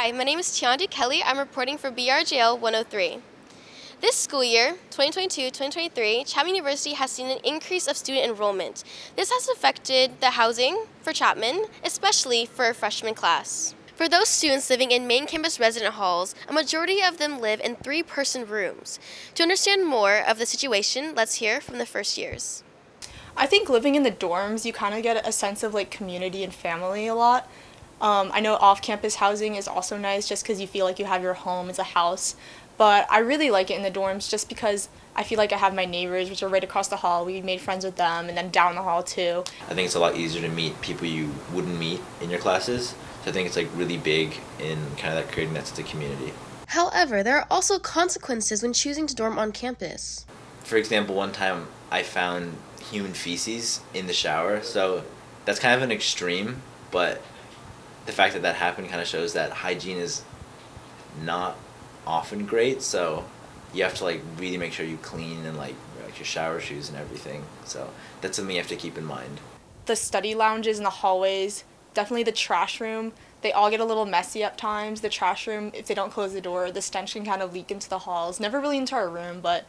Hi, my name is Tayondee Kelley. I'm reporting for BRJL 103. This school year, 2022-2023, Chapman University has seen an increase of student enrollment. This has affected the housing for Chapman, especially for a freshman class. For those students living in main campus resident halls, a majority of them live in three-person rooms. To understand more of the situation, let's hear from the first years. I think living in the dorms, you kind of get a sense of community and family a lot. I know off-campus housing is also nice just because you feel like you have your home as a house. But I really like it in the dorms just because I feel like I have my neighbors, which are right across the hall. We made friends with them, and then down the hall too. I think it's a lot easier to meet people you wouldn't meet in your classes. So I think it's really big in kind of that creating that sense of community. However, there are also consequences when choosing to dorm on campus. For example, one time I found human feces in the shower. So that's kind of an extreme, but the fact that that happened kind of shows that hygiene is not often great. So you have to really make sure you clean and your shower shoes and everything. So that's something you have to keep in mind. The study lounges in the hallways, definitely the trash room. They all get a little messy at times. The trash room, if they don't close the door, the stench can kind of leak into the halls. Never really into our room, but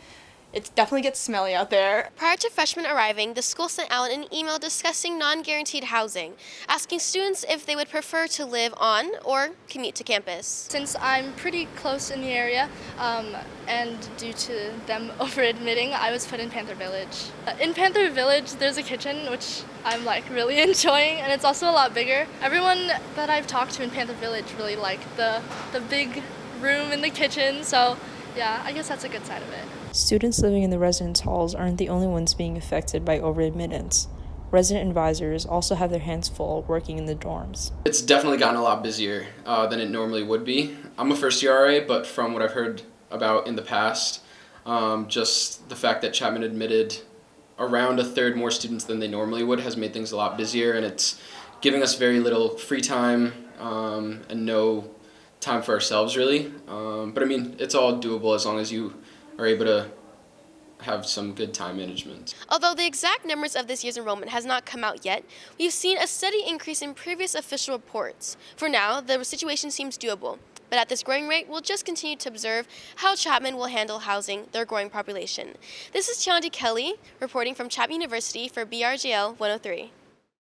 it definitely gets smelly out there. Prior to freshmen arriving, the school sent out an email discussing non-guaranteed housing, asking students if they would prefer to live on or commute to campus. Since I'm pretty close in the area, and due to them over-admitting, I was put in Panther Village. In Panther Village, there's a kitchen, which I'm really enjoying, and it's also a lot bigger. Everyone that I've talked to in Panther Village really like the big room in the kitchen, so yeah, I guess that's a good side of it. Students living in the residence halls aren't the only ones being affected by over-admittance. Resident advisors also have their hands full working in the dorms. It's definitely gotten a lot busier than it normally would be. I'm a first-year RA, but from what I've heard about in the past, just the fact that Chapman admitted around a third more students than they normally would has made things a lot busier, and it's giving us very little free time and no time for ourselves, really. But I mean, it's all doable as long as you are able to have some good time management. Although the exact numbers of this year's enrollment has not come out yet, we've seen a steady increase in previous official reports. For now, the situation seems doable. But at this growing rate, we'll just continue to observe how Chapman will handle housing their growing population. This is Tayondee Kelley reporting from Chapman University for BRJL 103.